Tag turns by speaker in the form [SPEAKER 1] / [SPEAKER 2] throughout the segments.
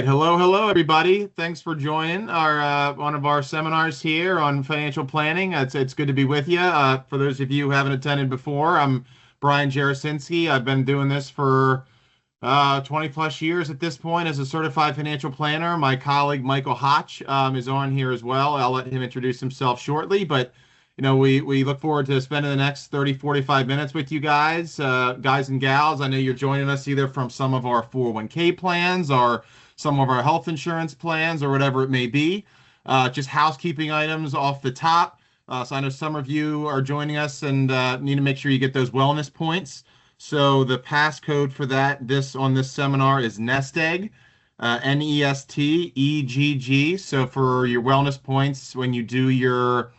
[SPEAKER 1] Hello, everybody. Thanks for joining our one of our seminars here on financial planning. It's good to be with you. For those of you who haven't attended before, I'm Brian Jarasinski. I've been doing this for 20 plus years at this point as a certified financial planner. My colleague Michael Hotch is on here as well. I'll let him introduce himself shortly, but we look forward to spending the next 30, 45 minutes with you guys, guys and gals. I know you're joining us either from some of our 401k plans or some of our health insurance plans or whatever it may be. Just housekeeping items off the top. So I know some of you are joining us and need to make sure you get those wellness points. So the passcode for that on this seminar is NESTEGG, NESTEGG. So for your wellness points, when you do your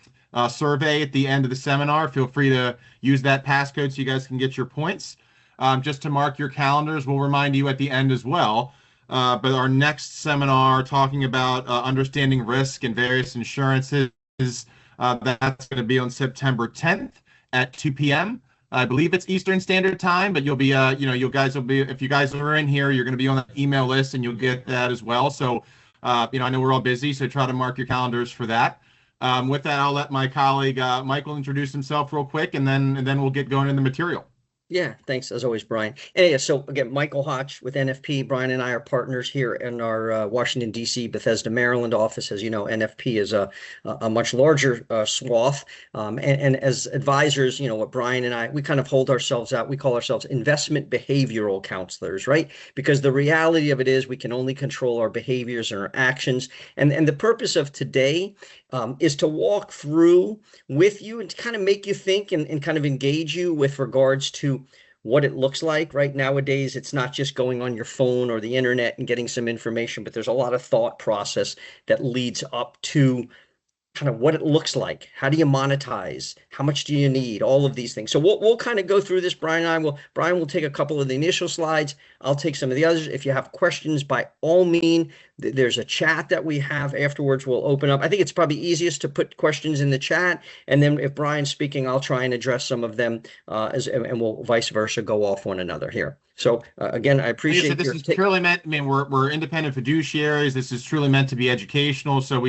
[SPEAKER 1] survey at the end of the seminar, feel free to use that passcode so you guys can get your points. Just to mark your calendars, we'll remind you at the end as well. But our next seminar talking about understanding risk and various insurances, that's going to be on September 10th at 2 p.m. I believe it's Eastern Standard Time, but you'll be, you guys will be, if you guys are in here, you're going to be on that email list and you'll get that as well. So, I know we're all busy, so try to mark your calendars for that. With that, I'll let my colleague Michael introduce himself real quick, and then we'll get going in the material.
[SPEAKER 2] Yeah, thanks as always, Brian. And yeah, so again, Michael Hotch with NFP. Brian and I are partners here in our Washington, D.C., Bethesda, Maryland office. As you know, NFP is a much larger swath. And as advisors, what Brian and I, we kind of hold ourselves out. We call ourselves investment behavioral counselors, right? Because the reality of it is we can only control our behaviors and our actions. And the purpose of today is to walk through with you and to kind of make you think and kind of engage you with regards to what it looks like, right? Nowadays, it's not just going on your phone or the internet and getting some information, but there's a lot of thought process that leads up to kind of what it looks like. How do you monetize? How much do you need? All of these things. So we'll kind of go through this. Brian will take a couple of the initial slides. I'll take some of the others. If you have questions, by all means, there's a chat that we have afterwards. We'll open up. I think it's probably easiest to put questions in the chat. And then if Brian's speaking, I'll try and address some of them and we'll vice versa go off one another here. So again, I appreciate
[SPEAKER 1] this is truly meant, we're independent fiduciaries. This is truly meant to be educational. So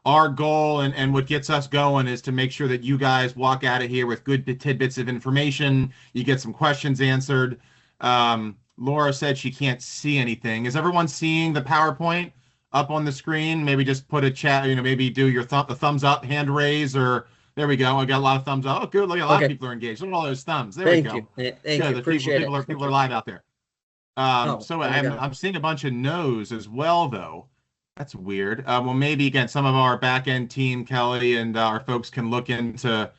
[SPEAKER 1] our goal and what gets us going is to make sure that you guys walk out of here with good tidbits of information. You get some questions answered. Laura said she can't see anything. Is everyone seeing the PowerPoint up on the screen? Maybe just put a chat, maybe do your thumbs up, hand raise, or there we go. I got a lot of thumbs up. Oh, good. Look, a lot of people are engaged. Look at all those thumbs. There we go.
[SPEAKER 2] Thank you. Appreciate it.
[SPEAKER 1] People are live out there. I'm seeing a bunch of no's as well, though. That's weird. Well, maybe, again, some of our back-end team, Kelly, and our folks can look into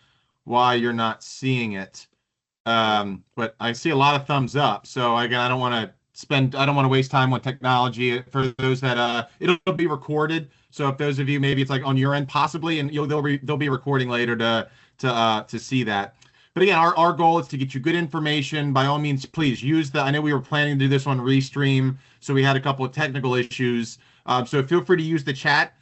[SPEAKER 1] why you're not seeing it. But I see a lot of thumbs up. So, again, I don't want to waste time on technology. For those that it'll be recorded. So if those of you, maybe it's like on your end, possibly, and they'll be recording later to see that. But again, our goal is to get you good information. By all means, please use I know we were planning to do this on Restream, so we had a couple of technical issues. So feel free to use the chat.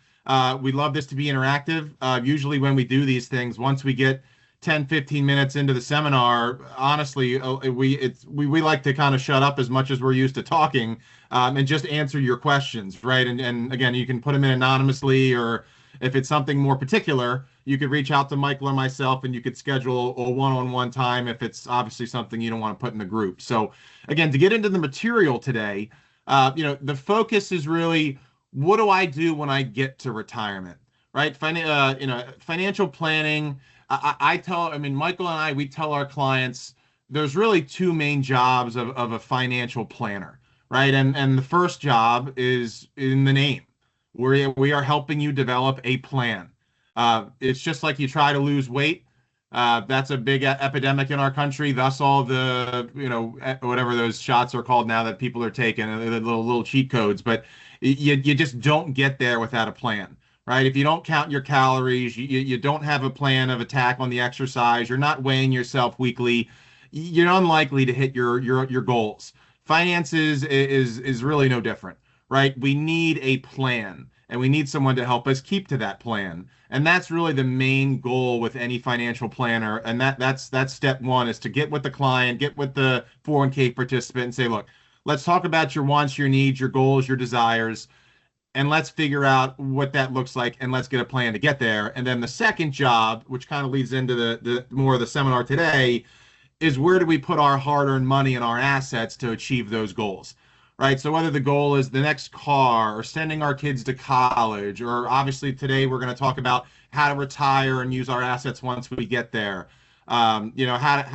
[SPEAKER 1] We love this to be interactive. Usually when we do these things, once we get 10, 15 minutes into the seminar, honestly, we like to kind of shut up as much as we're used to talking, and just answer your questions, right? And again, you can put them in anonymously, or if it's something more particular, you could reach out to Michael or myself, and you could schedule a one-on-one time if it's obviously something you don't want to put in the group. So again, to get into the material today, the focus is really, what do I do when I get to retirement, right? Financial planning. I mean, Michael and I, we tell our clients there's really two main jobs of a financial planner, right? And the first job is in the name. We are helping you develop a plan. It's just like you try to lose weight. That's a big epidemic in our country. Thus, all the whatever those shots are called now that people are taking, the little cheat codes. But you just don't get there without a plan, right? If you don't count your calories, you don't have a plan of attack on the exercise, you're not weighing yourself weekly, you're unlikely to hit your goals. Finances is really no different, right? We need a plan, and we need someone to help us keep to that plan. And that's really the main goal with any financial planner. And that's step one, is to get with the client, get with the 401k participant and say, look, let's talk about your wants, your needs, your goals, your desires, and let's figure out what that looks like, and let's get a plan to get there. And then the second job, which kind of leads into the more of the seminar today, is where do we put our hard-earned money and our assets to achieve those goals, right? So whether the goal is the next car, or sending our kids to college, or obviously today we're going to talk about how to retire and use our assets once we get there. How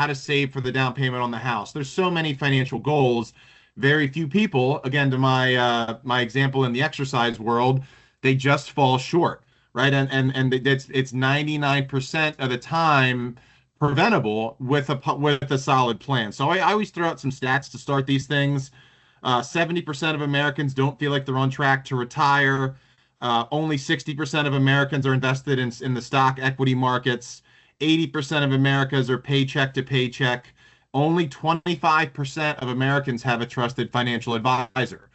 [SPEAKER 1] to save for the down payment on the house. There's so many financial goals. Very few people, again, to my example in the exercise world, they just fall short, right? And it's 99% of the time preventable with a solid plan. So I always throw out some stats to start these things. 70% of Americans don't feel like they're on track to retire. Only 60% of Americans are invested in the stock equity markets. 80% of Americans are paycheck to paycheck. Only 25% of Americans have a trusted financial advisor.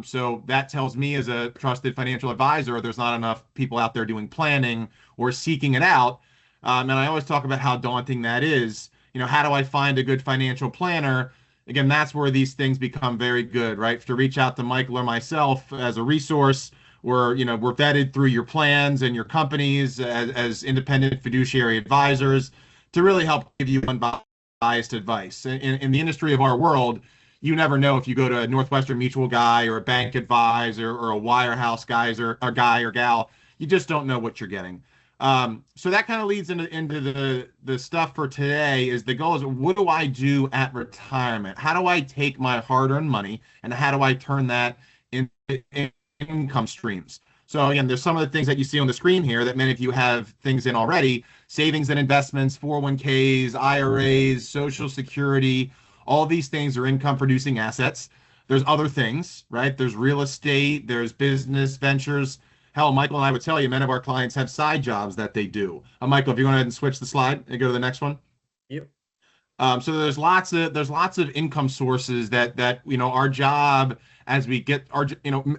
[SPEAKER 1] So that tells me, as a trusted financial advisor, there's not enough people out there doing planning or seeking it out. And I always talk about how daunting that is. How do I find a good financial planner? Again, that's where these things become very good, right? To reach out to Michael or myself as a resource, we're vetted through your plans and your companies as independent fiduciary advisors to really help give you unbiased advice. In the industry of our world, you never know if you go to a Northwestern Mutual guy or a bank advisor or a wirehouse guy or gal. You just don't know what you're getting. So that kind of leads into the stuff for today. Is the goal is, what do I do at retirement? How do I take my hard-earned money and how do I turn that into income streams? So again, there's some of the things that you see on the screen here that many of you have things in already: savings and investments, 401ks, IRAs, Social Security. All these things are income producing assets. There's other things, right? There's real estate, there's business ventures. Hell, Michael and I would tell you, many of our clients have side jobs that they do. Michael, if you want to go ahead and switch the slide and go to the next one.
[SPEAKER 2] Yep.
[SPEAKER 1] So there's lots of income sources that our job, as we get our,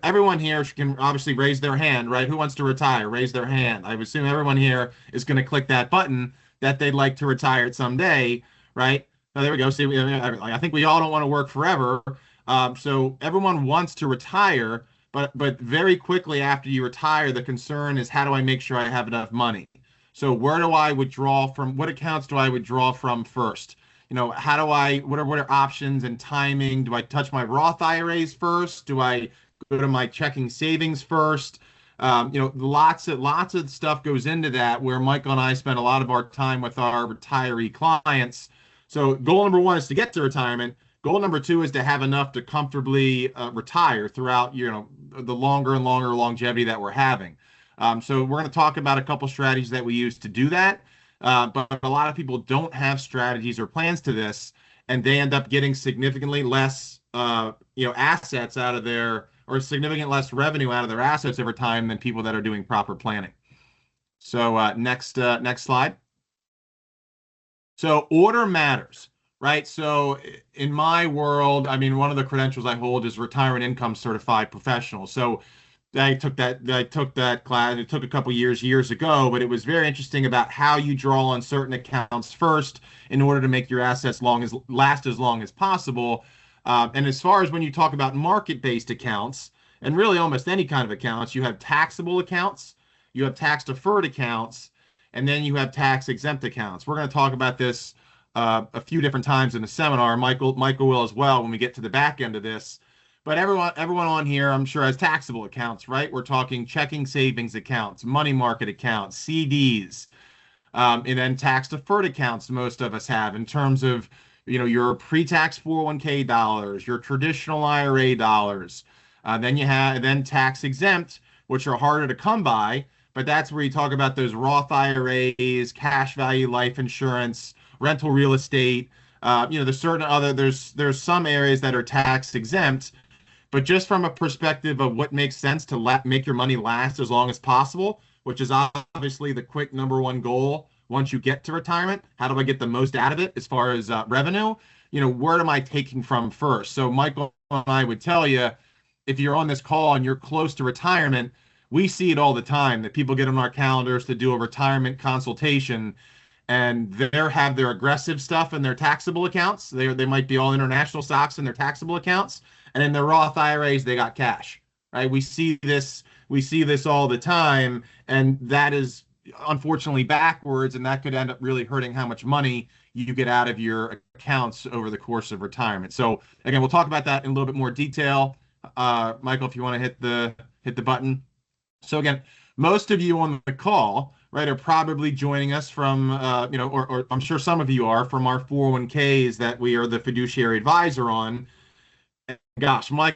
[SPEAKER 1] everyone here can obviously raise their hand, right? Who wants to retire? Raise their hand. I would assume everyone here is going to click that button that they'd like to retire someday, right? Oh, there we go. See, I think we all don't want to work forever. So everyone wants to retire, but very quickly after you retire, the concern is, how do I make sure I have enough money? So where do I withdraw from? What accounts do I withdraw from first? What are options and timing? Do I touch my Roth IRAs first? Do I go to my checking savings first? Lots of stuff goes into that, where Michael and I spend a lot of our time with our retiree clients. So goal number one is to get to retirement. Goal number two is to have enough to comfortably retire throughout, the longer and longer longevity that we're having. So we're going to talk about a couple strategies that we use to do that. But a lot of people don't have strategies or plans to this, and they end up getting significantly less, assets out of or significant less revenue out of their assets over time than people that are doing proper planning. So next slide. So order matters, right? So in my world, I mean, one of the credentials I hold is retirement income certified professional. So I took that class. It took a couple years ago, but it was very interesting about how you draw on certain accounts first in order to make your assets last as long as possible. And as far as when you talk about market-based accounts, and really almost any kind of accounts, you have taxable accounts, you have tax-deferred accounts, and then you have tax-exempt accounts. We're going to talk about this a few different times in the seminar. Michael will as well when we get to the back end of this. But everyone on here, I'm sure, has taxable accounts, right? We're talking checking savings accounts, money market accounts, CDs, and then tax deferred accounts. Most of us have in terms of, your pre-tax 401k dollars, your traditional IRA dollars. Then you have then tax exempt, which are harder to come by. But that's where you talk about those Roth IRAs, cash value life insurance, rental real estate. There's some areas that are tax exempt, but just from a perspective of what makes sense to make your money last as long as possible, which is obviously the quick number one goal once you get to retirement. How do I get the most out of it as far as revenue? Where am I taking from first? So Michael and I would tell you, if you're on this call and you're close to retirement, we see it all the time that people get on our calendars to do a retirement consultation, and they have their aggressive stuff in their taxable accounts. They might be all international stocks in their taxable accounts, and in their Roth IRAs they got cash. Right? We see this all the time, and that is unfortunately backwards, and that could end up really hurting how much money you get out of your accounts over the course of retirement. So again, we'll talk about that in a little bit more detail. Michael, if you want to hit the button. So again, most of you on the call, right, are probably joining us from, or I'm sure some of you are from our 401ks that we are the fiduciary advisor on. And gosh, my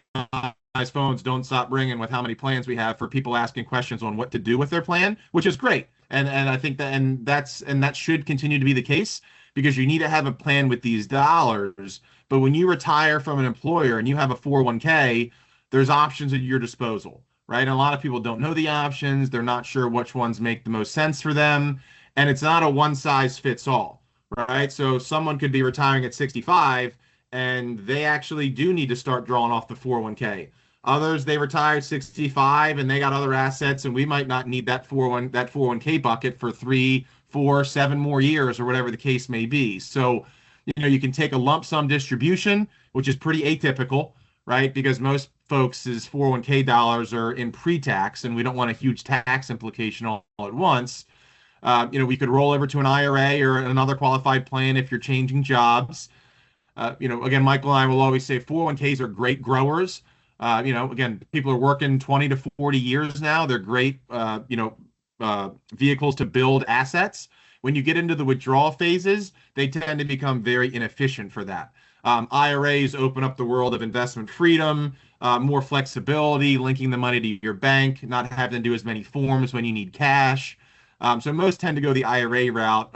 [SPEAKER 1] phones don't stop ringing with how many plans we have for people asking questions on what to do with their plan, which is great. And I think that should continue to be the case because you need to have a plan with these dollars. But when you retire from an employer and you have a 401k, there's options at your disposal, right? And a lot of people don't know the options. They're not sure which ones make the most sense for them. And it's not a one size fits all, right? So someone could be retiring at 65 and they actually do need to start drawing off the 401k. Others, they retired 65 and they got other assets, and we might not need that 401k bucket for 3, 4, 7 more years or whatever the case may be. So, you can take a lump sum distribution, which is pretty atypical, right? Because most folks' 401k dollars are in pre-tax, and we don't want a huge tax implication all at once. We could roll over to an IRA or another qualified plan if you're changing jobs. Again, Michael and I will always say 401ks are great growers. Again, people are working 20 to 40 years now. They're great, vehicles to build assets. When you get into the withdrawal phases, they tend to become very inefficient for that. IRAs open up the world of investment freedom, more flexibility, linking the money to your bank, not having to do as many forms when you need cash. So most tend to go the IRA route,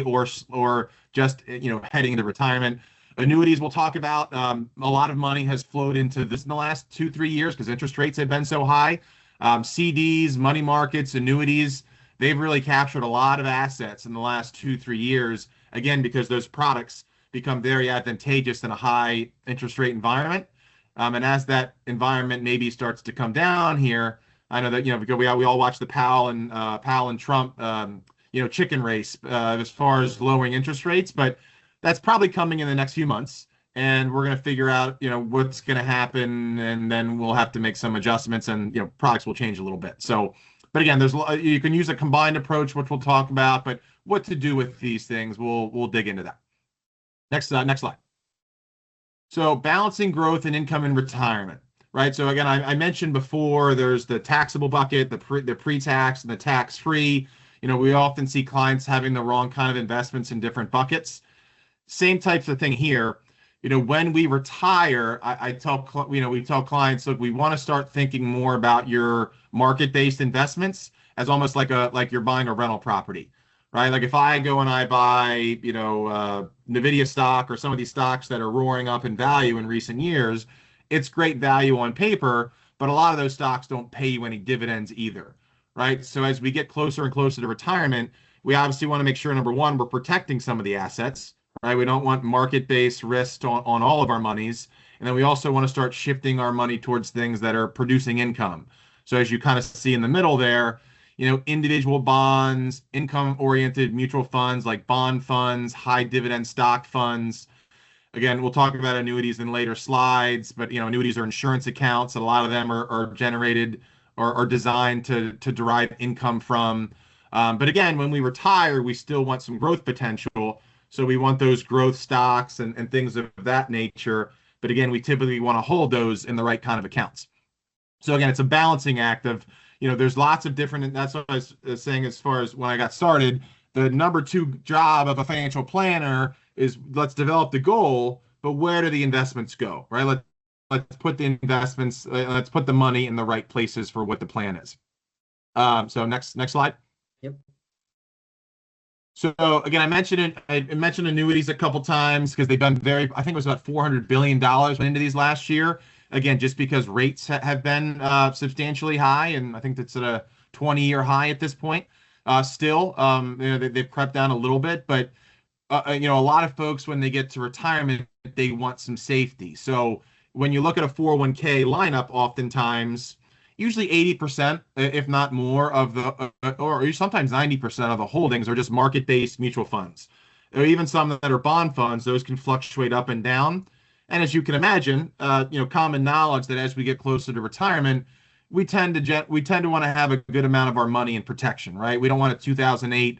[SPEAKER 1] or just heading into retirement. Annuities we'll talk about. A lot of money has flowed into this in the last 2, 3 years because interest rates have been so high. CDs, money markets, annuities, they've really captured a lot of assets in the last 2, 3 years. Again, because those products become very advantageous in a high interest rate environment. And as that environment maybe starts to come down here, I know that because we all watch the Powell and Trump chicken race as far as lowering interest rates, but that's probably coming in the next few months, and we're going to figure out what's going to happen, and then we'll have to make some adjustments, and products will change a little bit. So, but again, you can use a combined approach, which we'll talk about, but what to do with these things, we'll dig into that. Next slide. So balancing growth and income in retirement, right? So again, I mentioned before, there's the taxable bucket, the pre-tax, and the tax-free. We often see clients having the wrong kind of investments in different buckets. Same types of thing here. When we retire, we tell clients, look, we want to start thinking more about your market-based investments as almost like you're buying a rental property, right? Like if I go and I buy, Nvidia stock or some of these stocks that are roaring up in value in recent years, it's great value on paper, but a lot of those stocks don't pay you any dividends either, right? So as we get closer and closer to retirement, we obviously want to make sure, number one, we're protecting some of the assets, right? We don't want market-based risk on all of our monies. And then we also want to start shifting our money towards things that are producing income. So as you kind of see in the middle there, individual bonds, income-oriented mutual funds like bond funds, high dividend stock funds. Again, we'll talk about annuities in later slides, but annuities are insurance accounts. And a lot of them are generated or designed to derive income from. But again, when we retire, we still want some growth potential. So we want those growth stocks and things of that nature. But again, we typically want to hold those in the right kind of accounts. So again, it's a balancing act of, there's lots of different, and that's what I was saying as far as when I got started. The number two job of a financial planner is let's develop the goal, but where do the investments go, right? Let's put the investments, let's put the money in the right places for what the plan is. So next slide.
[SPEAKER 2] Yep.
[SPEAKER 1] So again, I mentioned annuities a couple times because they've been I think it was about $400 billion went into these last year. Again, just because rates have been substantially high, and I think that's at a 20-year high at this point. Still, they've crept down a little bit, but a lot of folks, when they get to retirement, they want some safety. So when you look at a 401k lineup, oftentimes, usually 80%, if not more, of or sometimes 90% of the holdings are just market-based mutual funds. Or even some that are bond funds, those can fluctuate up and down. And as you can imagine, common knowledge that as we get closer to retirement, we tend to want to have a good amount of our money in protection, right? We don't want a 2008.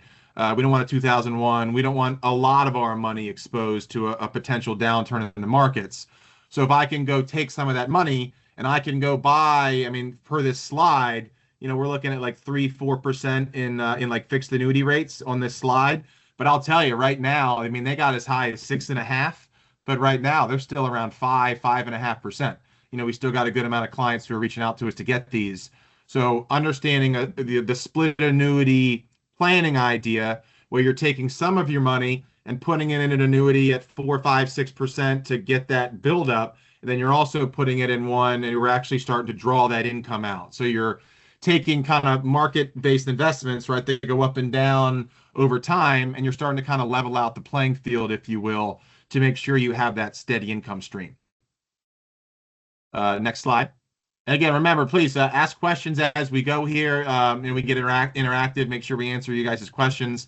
[SPEAKER 1] We don't want a 2001. We don't want a lot of our money exposed to a potential downturn in the markets. So if I can go take some of that money and I can go buy, I mean, per this slide, we're looking at like 3-4% in like fixed annuity rates on this slide. But I'll tell you right now, I mean, they got as high as 6.5%, but right now they're still around 5.5%. We still got a good amount of clients who are reaching out to us to get these. So understanding the split annuity planning idea where you're taking some of your money and putting it in an annuity at 4, 5, 6% to get that build up. And then you're also putting it in one and we're actually starting to draw that income out. So you're taking kind of market-based investments, right? They go up and down over time, and you're starting to kind of level out the playing field, if you will, to make sure you have that steady income stream. Next slide. And again, remember, please ask questions as we go here, and we get interactive. Make sure we answer you guys' questions.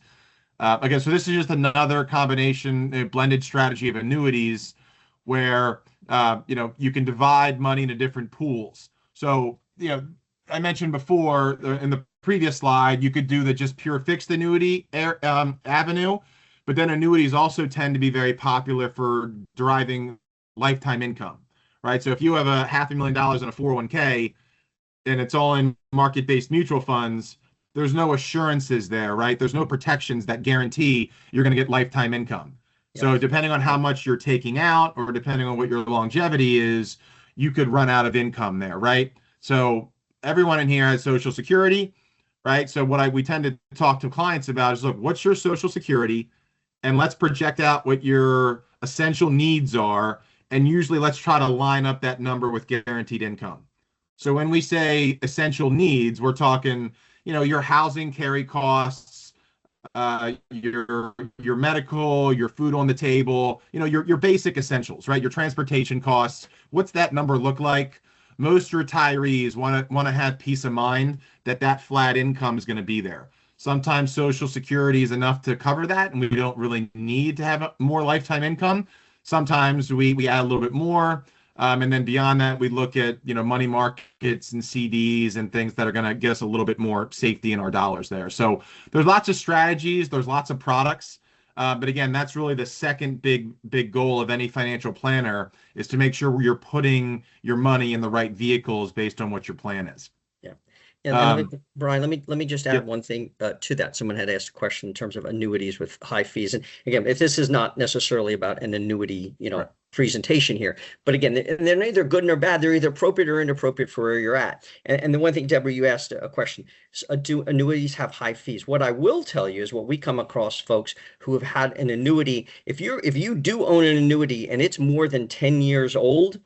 [SPEAKER 1] Again, so this is just another combination, a blended strategy of annuities, where you can divide money into different pools. So I mentioned before in the previous slide, you could do the just pure fixed annuity avenue, but then annuities also tend to be very popular for deriving lifetime income. Right. So if you have $500,000 in a 401k and it's all in market-based mutual funds, there's no assurances there, right? There's no protections that guarantee you're going to get lifetime income. Yes. So depending on how much you're taking out or depending on what your longevity is, you could run out of income there, right? So everyone in here has Social Security, right? So what we tend to talk to clients about is, look, what's your Social Security? And let's project out what your essential needs are. And usually let's try to line up that number with guaranteed income. So when we say essential needs, we're talking, your housing carry costs, your medical, your food on the table, your basic essentials, right? Your transportation costs. What's that number look like? Most retirees want to have peace of mind that flat income is going to be there. Sometimes Social Security is enough to cover that, and we don't really need to have more lifetime income. Sometimes we add a little bit more. And then beyond that, we look at, money markets and CDs and things that are going to get us a little bit more safety in our dollars there. So there's lots of strategies. There's lots of products. But again, that's really the second big goal of any financial planner is to make sure you're putting your money in the right vehicles based on what your plan is.
[SPEAKER 2] Yeah. And Brian, let me just add one thing to that. Someone had asked a question in terms of annuities with high fees. And again, if this is not necessarily about an annuity, right, presentation here, but again, they're neither good nor bad. They're either appropriate or inappropriate for where you're at. And the one thing, Deborah, you asked a question, do annuities have high fees? What I will tell you is what we come across folks who have had an annuity. If you do own an annuity and it's more than 10 years old,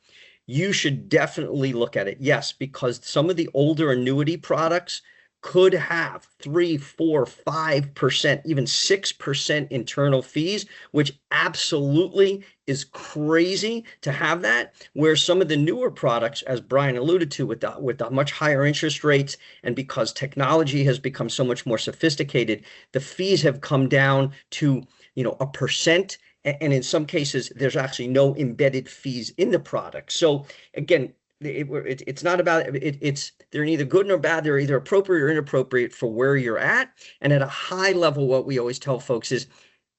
[SPEAKER 2] you should definitely look at it. Yes, because some of the older annuity products could have 3, 4, 5%, even 6% internal fees, which absolutely is crazy to have that. Where some of the newer products, as Brian alluded to, with the much higher interest rates, and because technology has become so much more sophisticated, the fees have come down to, a percent. And in some cases, there's actually no embedded fees in the product. So again, it's not about it's they're neither good nor bad. They're either appropriate or inappropriate for where you're at. And at a high level, what we always tell folks is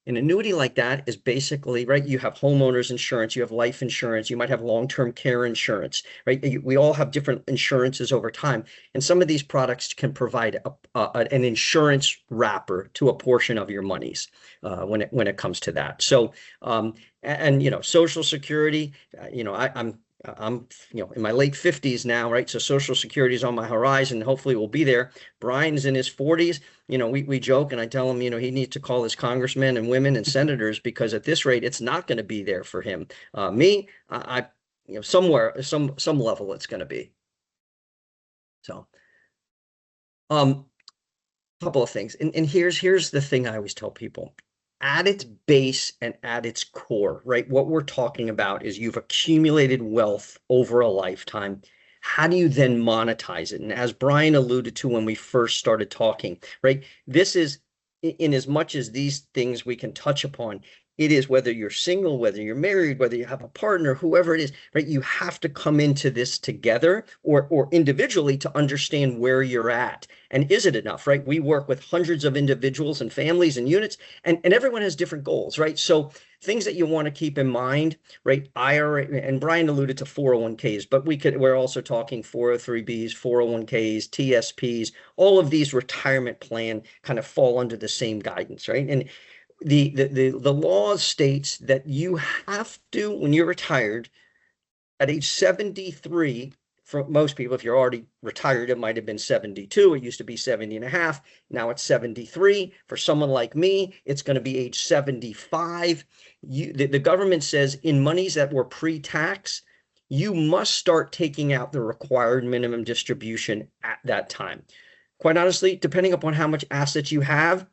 [SPEAKER 2] an annuity like that is basically, right, you have homeowners insurance, you have life insurance, you might have long-term care insurance, right? We all have different insurances over time. And some of these products can provide an insurance wrapper to a portion of your monies when it comes to that. So, Social Security, I'm in my late 50s now, right? So Social Security is on my horizon. Hopefully we'll be there. Brian's in his 40s. We joke and I tell him, he needs to call his congressmen and women and senators, because at this rate, it's not going to be there for him. Me, somewhere, some level it's going to be. So, couple of things. And here's the thing I always tell people. At its base and at its core, right? What we're talking about is you've accumulated wealth over a lifetime. How do you then monetize it? And as Brian alluded to when we first started talking, right? This is, in as much as these things we can touch upon, it is whether you're single, whether you're married, whether you have a partner, whoever it is, right? You have to come into this together or individually to understand where you're at. And is it enough, right? We work with hundreds of individuals and families and units, and everyone has different goals, right? So things that you want to keep in mind, right? IRA, and Brian alluded to 401ks, but we're also talking 403bs, 401ks, TSPs, all of these retirement plan kind of fall under the same guidance, right? And the law states that you have to, when you're retired at age 73, for most people, if you're already retired, it might have been 72. It used to be 70 and a half. Now it's 73. For someone like me, it's going to be age 75. The government says in monies that were pre-tax, you must start taking out the required minimum distribution at that time. Quite honestly, depending upon how much assets you have,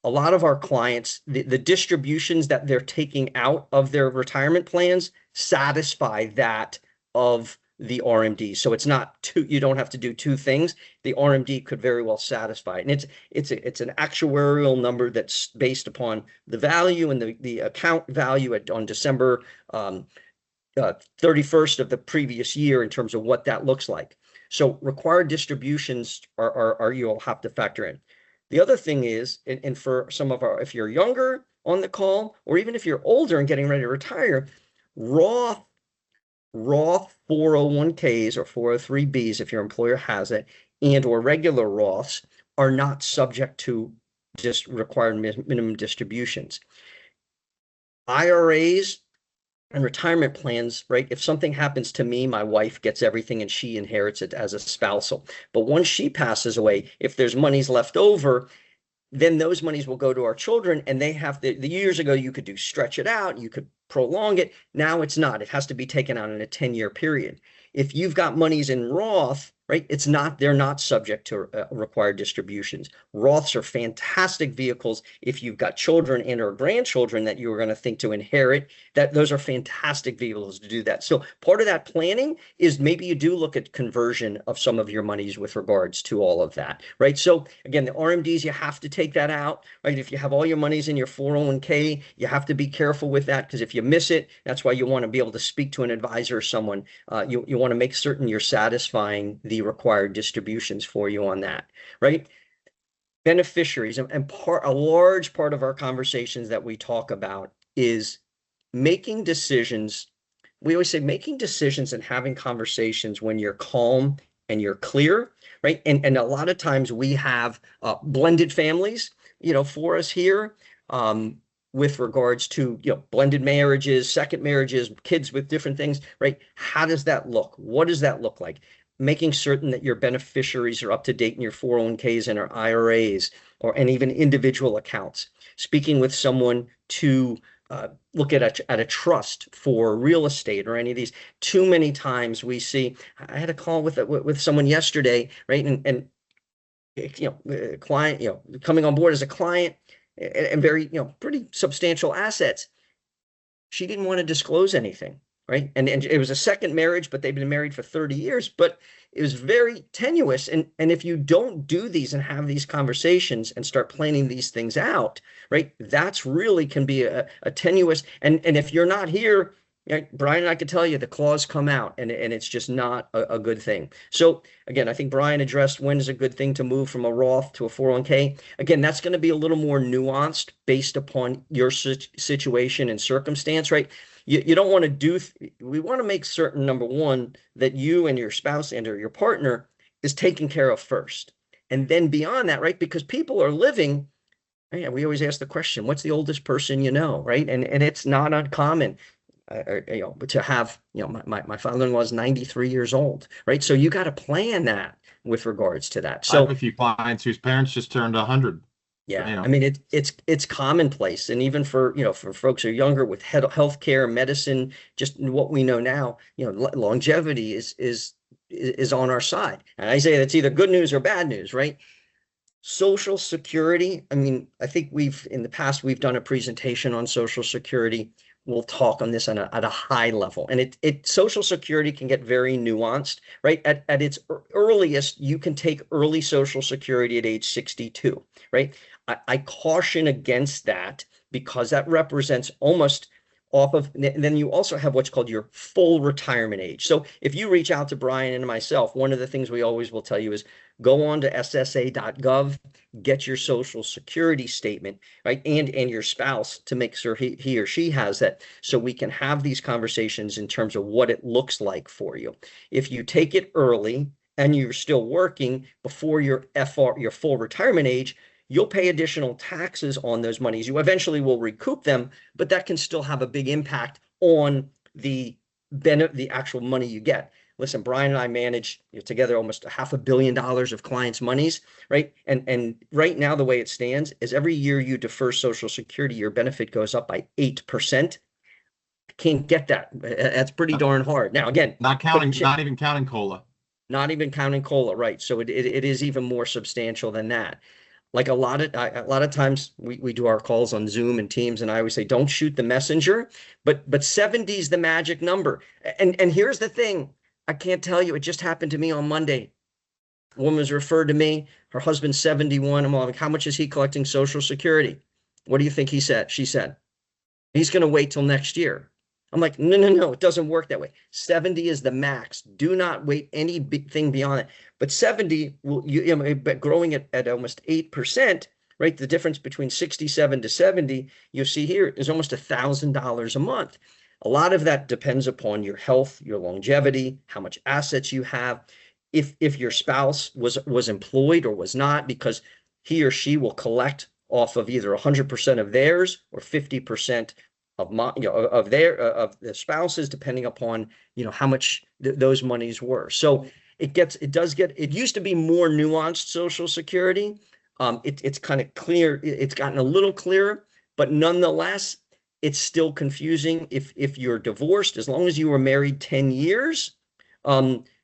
[SPEAKER 2] a lot of our clients, the distributions that they're taking out of their retirement plans satisfy that of the RMD. So it's not two, you don't have to do two things. The RMD could very well satisfy it. And it's an actuarial number that's based upon the value and the account value on December 31st of the previous year in terms of what that looks like. So required distributions are you'll have to factor in. The other thing is, and for some of if you're younger on the call, or even if you're older and getting ready to retire, Roth 401ks or 403bs, if your employer has it, and or regular Roths are not subject to just required minimum distributions. IRAs and retirement plans, right? If something happens to me, my wife gets everything and she inherits it as a spousal. But once she passes away, if there's monies left over, then those monies will go to our children, and they have the years ago you could stretch it out, you could prolong it. Now it's not. It has to be taken out in a 10-year period. If you've got monies in Roth, right, they're not subject to required distributions. Roths are fantastic vehicles if you've got children and or grandchildren that you are going to think to inherit. Those are fantastic vehicles to do that. So part of that planning is maybe you do look at conversion of some of your monies with regards to all of that, right? So again, the RMDs, you have to take that out, right? If you have all your monies in your 401k, you have to be careful with that, because if you miss it, that's why you want to be able to speak to an advisor or someone. You want to make certain you're satisfying the required distributions for you on that, right? Beneficiaries, and a large part of our conversations that we talk about is making decisions. We always say making decisions and having conversations when you're calm and you're clear, right? And a lot of times we have blended families, for us here. With regards to blended marriages, second marriages, kids with different things, right? How does that look? What does that look like? Making certain that your beneficiaries are up to date in your 401ks and or IRAs, and even individual accounts. Speaking with someone to look at a trust for real estate or any of these. Too many times we see. I had a call with someone yesterday, right? And client, coming on board as a client and very, pretty substantial assets. She didn't want to disclose anything, right? And it was a second marriage, but they've been married for 30 years, but it was very tenuous. And if you don't do these and have these conversations and start planning these things out, right, that's really can be a tenuous. And if you're not here, Brian and I could tell you the claws come out, and it's just not a good thing. So again, I think Brian addressed when is a good thing to move from a Roth to a 401k. Again, that's going to be a little more nuanced based upon your situation and circumstance, right? You don't want to we want to make certain, number one, that you and your spouse and or your partner is taken care of first. And then beyond that, right? Because people are living, yeah, we always ask the question, what's the oldest person you know, right? And it's not uncommon to have, my father-in-law is 93 years old, right? So you got to plan that with regards to that.
[SPEAKER 1] I have
[SPEAKER 2] So
[SPEAKER 1] a few clients whose parents just turned 100.
[SPEAKER 2] yeah,
[SPEAKER 1] You
[SPEAKER 2] I
[SPEAKER 1] know,
[SPEAKER 2] mean it's commonplace, and even for for folks who are younger with healthcare, medicine, just what we know now, longevity is on our side. And I say that's either good news or bad news, right? Social Security, I mean, I think in the past, we've done a presentation on Social Security. We'll talk on this at a high level. And Social Security can get very nuanced, right? At its earliest, you can take early Social Security at age 62, right? I caution against that because that represents almost off of, and then you also have what's called your full retirement age. So if you reach out to Brian and myself, one of the things we always will tell you is go on to ssa.gov, get your Social Security statement, right? And your spouse to make sure he or she has that, so we can have these conversations in terms of what it looks like for you. If you take it early and you're still working before your full retirement age, you'll pay additional taxes on those monies. You eventually will recoup them, but that can still have a big impact on the actual money you get. Listen, Brian and I manage together almost $500 million of clients' monies, right? And right now, the way it stands is every year you defer Social Security, your benefit goes up by 8%. Can't get that. That's pretty darn hard. Now, again,
[SPEAKER 1] not even counting cola.
[SPEAKER 2] not even counting COLA, right? So it is even more substantial than that. Like a lot of times we do our calls on Zoom and Teams, and I always say, don't shoot the messenger, but 70 is the magic number. And here's the thing, I can't tell you, it just happened to me on Monday. A woman was referred to me, her husband's 71. I'm like, how much is he collecting Social Security? What do you think he said? She said, he's going to wait till next year. I'm like, no, no, no, it doesn't work that way. 70 is the max. Do not wait any big thing beyond it. But 70 will but growing at almost 8%, right? The difference between 67 to 70, you see here is almost $1,000 a month. A lot of that depends upon your health, your longevity, how much assets you have. If your spouse was employed or was not, because he or she will collect off of either 100% of theirs or 50% of of the spouses, depending upon how much those monies were. So it used to be more nuanced Social Security. It's kind of clear. It's gotten a little clearer, but nonetheless, it's still confusing. If you're divorced, as long as you were married 10 years,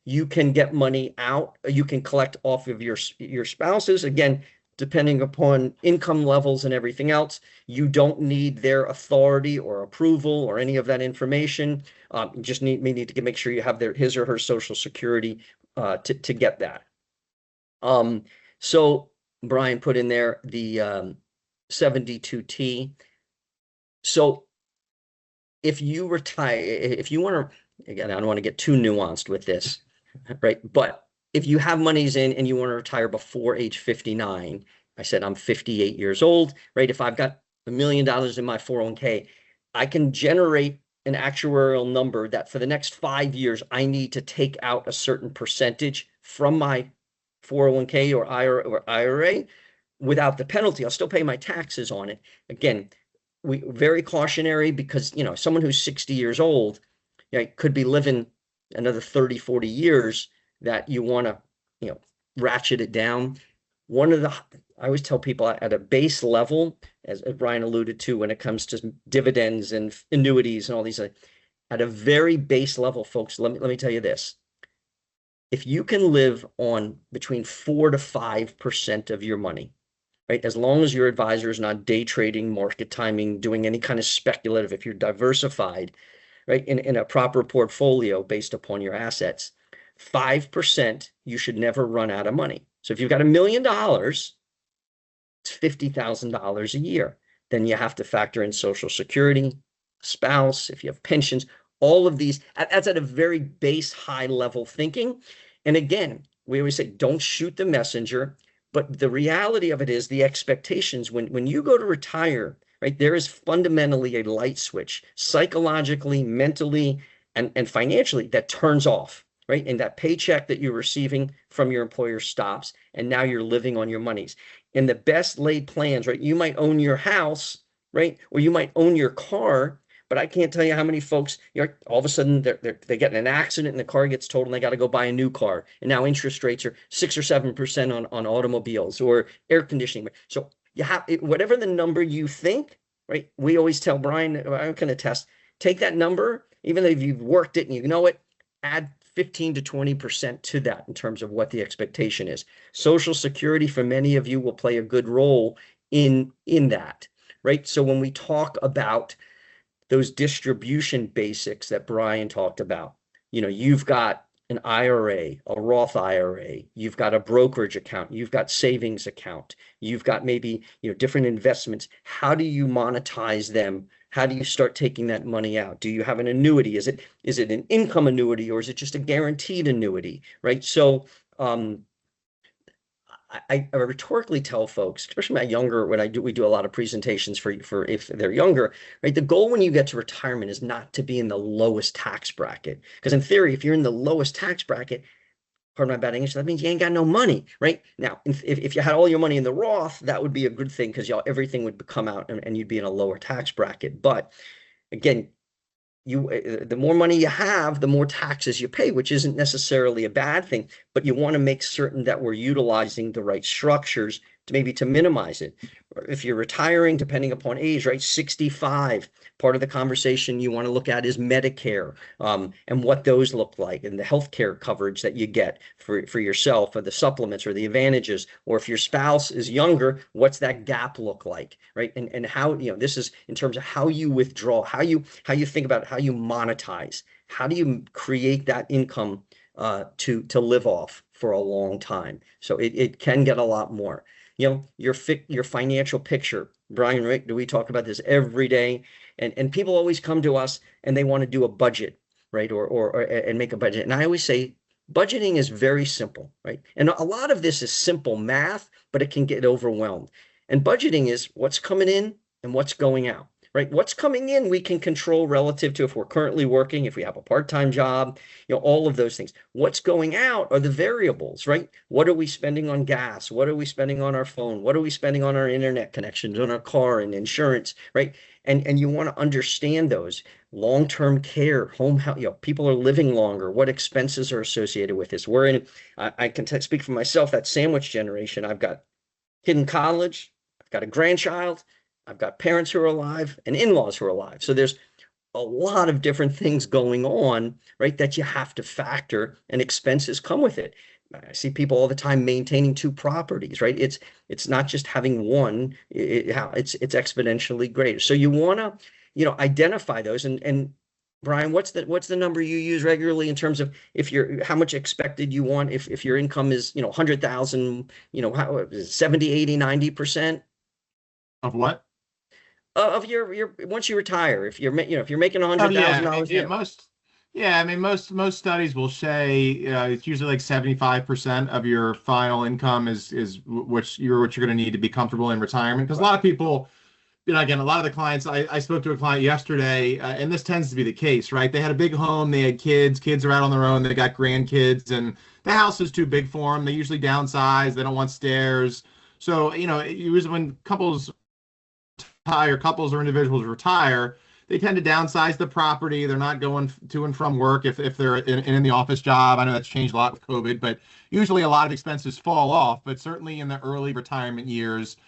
[SPEAKER 2] you can get money out. You can collect off of your spouses. Again, depending upon income levels and everything else, you don't need their authority or approval or any of that information. You just need to make sure you have his or her Social Security to get that. So Brian put in there the 72T. So if you retire, if you want to, again, I don't want to get too nuanced with this, right? But if you have monies in and you want to retire before age 59, I said I'm 58 years old, right? If I've got $1 million in my 401k, I can generate an actuarial number that for the next 5 years, I need to take out a certain percentage from my 401k or IRA without the penalty. I'll still pay my taxes on it. Again, we very cautionary because someone who's 60 years old could be living another 30, 40 years, that you want to ratchet it down. I always tell people at a base level, as Brian alluded to, when it comes to dividends and annuities and all these, at a very base level, folks, let me tell you this. if you can live on between 4 to 5% of your money, right? As long as your advisor is not day trading, market timing, doing any kind of speculative, if you're diversified, right, in a proper portfolio based upon your assets, 5%, you should never run out of money. So if you've got $1 million, it's $50,000 a year. Then you have to factor in Social Security, spouse, if you have pensions, all of these. That's at a very base high level thinking. And again, we always say, don't shoot the messenger. But the reality of it is the expectations when you go to retire, right, there is fundamentally a light switch psychologically, mentally, and financially that turns off, right? And that paycheck that you're receiving from your employer stops, and now you're living on your monies. In the best laid plans, right? You might own your house, right? Or you might own your car, but I can't tell you how many folks, all of a sudden they get in an accident and the car gets totaled and they got to go buy a new car. And now interest rates are 6 or 7% on automobiles or air conditioning. So you have whatever the number you think, right? We always tell Brian, I can attest, take that number, even though you've worked it and you know it, add 15 to 20% to that in terms of what the expectation is. Social Security for many of you will play a good role in that, right? So when we talk about those distribution basics that Brian talked about, you've got an IRA, a Roth IRA, you've got a brokerage account, you've got savings account, you've got maybe, different investments. How do you monetize them? How do you start taking that money out? Do you have an annuity? Is it an income annuity or is it just a guaranteed annuity, right? So I rhetorically tell folks, especially my younger, we do a lot of presentations for if they're younger, right? The goal when you get to retirement is not to be in the lowest tax bracket. Because in theory, if you're in the lowest tax bracket, pardon my bad English, that means you ain't got no money, right? Now, if you had all your money in the Roth, that would be a good thing because everything would come out and you'd be in a lower tax bracket. But again, the more money you have, the more taxes you pay, which isn't necessarily a bad thing, but you want to make certain that we're utilizing the right structures to minimize it. If you're retiring, depending upon age, right, 65, part of the conversation you want to look at is Medicare, and what those look like and the healthcare coverage that you get for yourself, or the supplements or the advantages, or if your spouse is younger, what's that gap look like, right? And how, this is in terms of how you withdraw, how you think about how you monetize, how do you create that income to live off for a long time. So it can get a lot more. Your financial picture. Brian, Rick, do we talk about this every day? And people always come to us and they want to do a budget, right? Or and make a budget. And I always say budgeting is very simple, right? And a lot of this is simple math, but it can get overwhelmed. And budgeting is what's coming in and what's going out, right? What's coming in we can control relative to if we're currently working, if we have a part-time job, all of those things. What's going out are the variables, right? What are we spending on gas? What are we spending on our phone? What are we spending on our internet connections, on our car and insurance, right? And you want to understand those. Long-term care, home health, people are living longer. What expenses are associated with this? I can speak for myself, that sandwich generation. I've got a kid in college, I've got a grandchild, I've got parents who are alive and in-laws who are alive. So there's a lot of different things going on, right, that you have to factor, and expenses come with it. I see people all the time maintaining two properties, right? It's not just having one, it's exponentially greater. So you want to, identify those. And Brian, what's the number you use regularly in terms of how much expected you want if your income is, 100,000, how 70, 80, 90%?
[SPEAKER 1] Of what?
[SPEAKER 2] Of your once you retire, if you're making
[SPEAKER 1] Oh yeah,
[SPEAKER 2] $100,000.
[SPEAKER 1] I mean most studies will say it's usually like 75% of your final income is what you're going to need to be comfortable in retirement. Because a lot of people, again, a lot of the clients, I spoke to a client yesterday, and this tends to be the case, right? They had a big home, they had kids are out on their own, they got grandkids, and the house is too big for them. They usually downsize, they don't want stairs. So, usually when couples or individuals retire, they tend to downsize the property. They're not going to and from work if they're in the office job. I know that's changed a lot with COVID, but usually a lot of expenses fall off. But certainly in the early retirement years,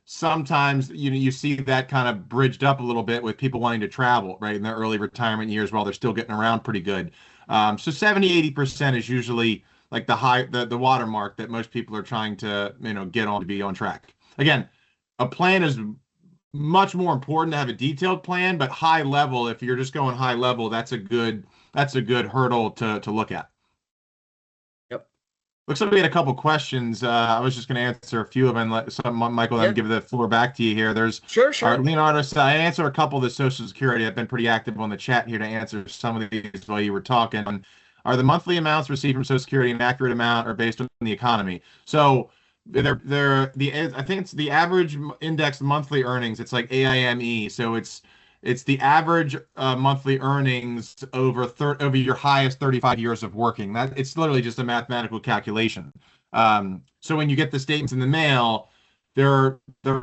[SPEAKER 1] sometimes you see that kind of bridged up a little bit with people wanting to travel, right, in their early retirement years while they're still getting around pretty good. So 70, 80% is usually like the watermark that most people are trying to, get on to be on track. Again, a plan is much more important to have a detailed plan, but high level, if you're just going high level, that's a good hurdle to look at.
[SPEAKER 2] Yep.
[SPEAKER 1] Looks like we had a couple questions. I was just going to answer a few of them. Let some Michael, then
[SPEAKER 2] Yeah.
[SPEAKER 1] give the floor back to you here. There's
[SPEAKER 2] Sure,
[SPEAKER 1] our
[SPEAKER 2] sure.
[SPEAKER 1] Leonardo. I answered a couple of the Social Security. I've been pretty active on the chat here to answer some of these while you were talking. Are the monthly amounts received from Social Security an accurate amount or based on the economy? So I think it's the average index monthly earnings. It's like AIME. So it's the average monthly earnings over your highest 35 years of working. That it's literally just a mathematical calculation. So when you get the statements in the mail, they're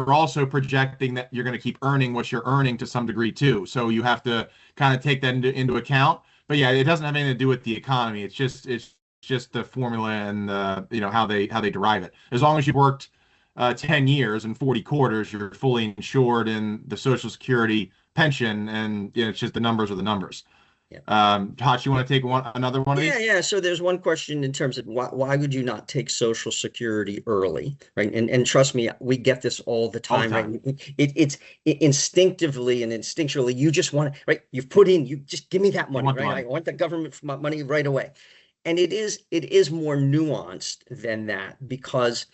[SPEAKER 1] also projecting that you're going to keep earning what you're earning to some degree too. So you have to kind of take that into account. But yeah, it doesn't have anything to do with the economy. It's just the formula and how they derive it. As long as you've worked 10 years and 40 quarters, you're fully insured in the Social Security pension, and it's just the numbers are the numbers.
[SPEAKER 2] Yeah.
[SPEAKER 1] Hotch, you want to take another one of
[SPEAKER 2] Yeah,
[SPEAKER 1] these?
[SPEAKER 2] yeah. So there's one question in terms of why would you not take Social Security early, right? And trust me, we get this all the
[SPEAKER 1] All the
[SPEAKER 2] time, right?
[SPEAKER 1] time.
[SPEAKER 2] Instinctively and instinctually, you just want to, right? You've put in, you just give me that
[SPEAKER 1] You
[SPEAKER 2] money,
[SPEAKER 1] want the
[SPEAKER 2] right? I
[SPEAKER 1] money.
[SPEAKER 2] want the government money right away. And it is more nuanced than that because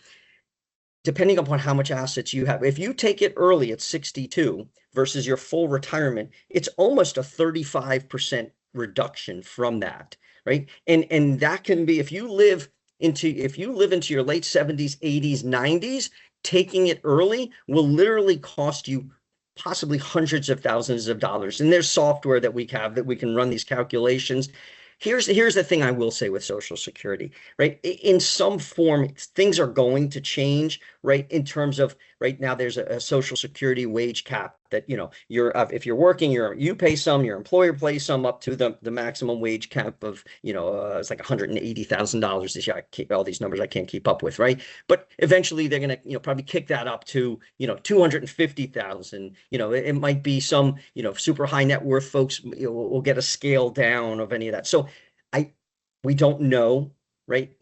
[SPEAKER 2] depending upon how much assets you have, if you take it early at 62 versus your full retirement, it's almost a 35% reduction from that, right? And that can be if you live into your late 70s, 80s, 90s, taking it early will literally cost you possibly hundreds of thousands of dollars. And there's software that we have that we can run these calculations. Here's the thing I will say with Social Security, right? In some form, things are going to change, right? In terms of right now, there's a Social Security wage cap that you're if you're working, you pay some, your employer pays some up to the maximum wage cap of it's like $180,000 this year. I keep all these numbers I can't keep up with, right? But eventually they're gonna probably kick that up to 250,000. It might be some super high net worth folks will get a scale down of any of that. So I we don't know, right?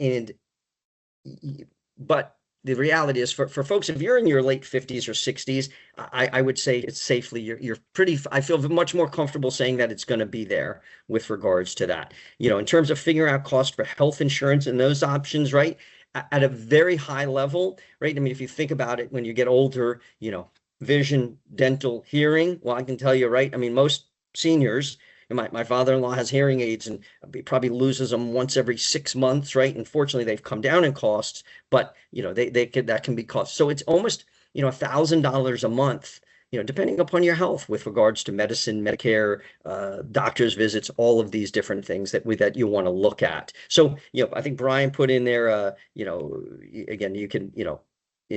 [SPEAKER 2] But the reality is for folks, if you're in your late 50s or 60s, I would say it's safely, you're pretty, I feel much more comfortable saying that it's going to be there with regards to that. In terms of figuring out cost for health insurance and those options, right? At a very high level, right? I mean, if you think about it, when you get older, vision, dental, hearing, well, I can tell you, right? I mean, most seniors, and my father-in-law has hearing aids and he probably loses them once every 6 months, right? And fortunately, they've come down in costs, but that can be cost. So it's almost $1,000 a month, depending upon your health with regards to medicine, Medicare, doctor's visits, all of these different things that you want to look at. So I think Brian put in there, again, you can